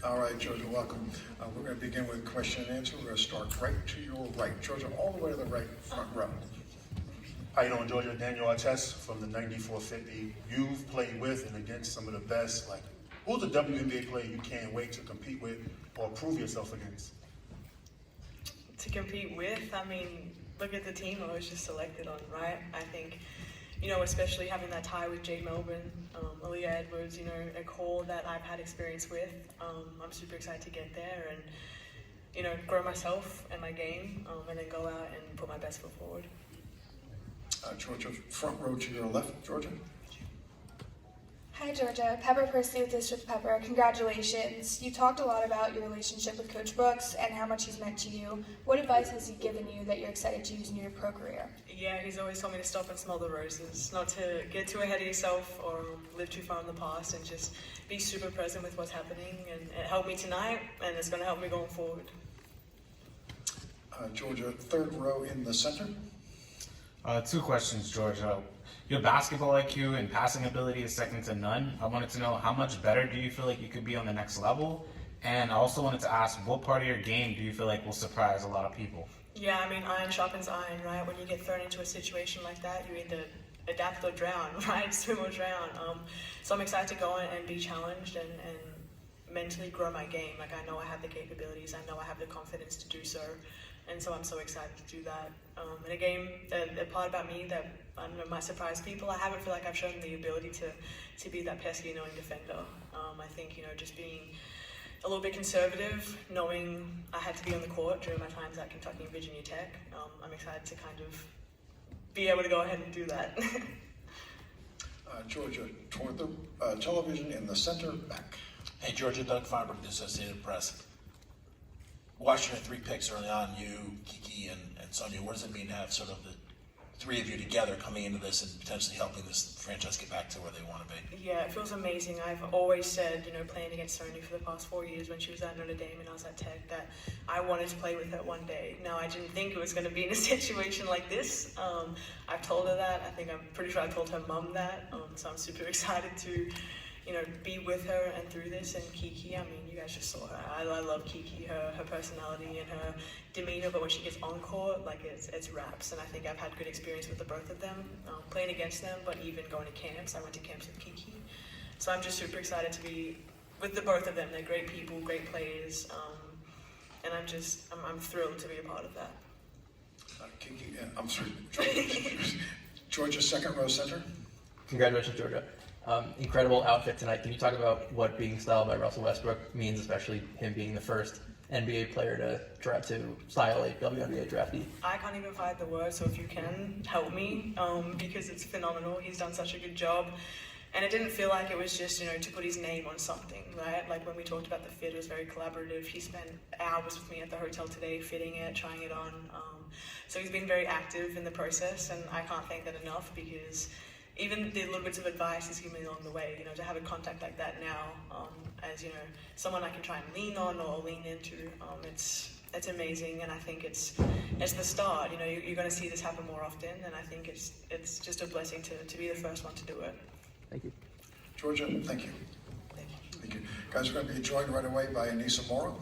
All right, Georgia, welcome. We're going to begin with question and answer. We're going to start right to your right. Georgia, all the way to the right front row. How you doing, Georgia? Daniel Artest from the 9450. You've played with and against some of the best. Like, who's a WNBA player you can't wait to compete with or prove yourself against? To compete with, I mean, look at the team I was just selected on, right? I think, you know, especially having that tie with Jade Melbourne, Aaliyah Edwards, you know, a core that I've had experience with. I'm super excited to get there and, you know, grow myself and my game, and then go out and put my best foot forward. Georgia, front row to your left, Georgia. Hi Georgia, Pepper Percy with District Pepper. Congratulations. You talked a lot about your relationship with Coach Brooks and how much he's meant to you. What advice has he given you that you're excited to use in your pro career? Yeah, he's always told me to stop and smell the roses, not to get too ahead of yourself or live too far in the past, and just be super present with what's happening. And it helped me tonight, and it's going to help me going forward. Georgia, third row in the center. Two questions, Georgia. Your basketball IQ and passing ability is second to none. I wanted to know how much better do you feel like you could be on the next level? And I also wanted to ask, what part of your game do you feel like will surprise a lot of people? Yeah, I mean, iron sharpens iron, right? When you get thrown into a situation like that, you either adapt or drown, right? Swim or drown. So I'm excited to go in and be challenged and mentally grow my game. Like, I know I have the capabilities, I know I have the confidence to do so. And so I'm so excited to do that. In a game, a part about me that I don't know might surprise people, I haven't feel like I've shown the ability to be that pesky, annoying defender. I think, you know, just being a little bit conservative, knowing I had to be on the court during my times at Kentucky and Virginia Tech. I'm excited to kind of be able to go ahead and do that. Georgia, toward the television in the center back. Hey, Georgia, Doug Feinberg, the Associated Press. Watching your three picks early on, you, Kiki, and Sonia, what does it mean to have sort of the three of you together coming into this and potentially helping this franchise get back to where they want to be? Yeah, it feels amazing. I've always said, you know, playing against Sonia for the past 4 years when she was at Notre Dame and I was at Tech, that I wanted to play with her one day. Now, I didn't think it was going to be in a situation like this. I've told her that. I'm pretty sure I told her mum that. So I'm super excited to, you know, be with her and through this. And Kiki, I mean, you guys just saw her. I love Kiki, her personality and her demeanor, but when she gets on court, like, it's raps. And I think I've had good experience with the both of them, playing against them, but even going to camps. I went to camps with Kiki. So I'm just super excited to be with the both of them. They're great people, great players, and I'm thrilled to be a part of that. Kiki, I'm sorry, Georgia, second row center. Congratulations, Georgia. Incredible outfit tonight. Can you talk about what being styled by Russell Westbrook means, especially him being the first NBA player to style a WNBA draftee? I can't even find the words, so if you can, help me, because it's phenomenal. He's done such a good job. And it didn't feel like it was just, you know, to put his name on something, right? Like when we talked about the fit, it was very collaborative. He spent hours with me at the hotel today, fitting it, trying it on. So he's been very active in the process, and I can't thank that enough, because even the little bits of advice he's given me along the way, you know, to have a contact like that now, as, you know, someone I can try and lean on or lean into, it's amazing. And I think it's the start. You know, you're going to see this happen more often, and I think it's just a blessing to be the first one to do it. Thank you. Georgia, thank you. Thank you. Thank you. Guys, we're going to be joined right away by Moreau.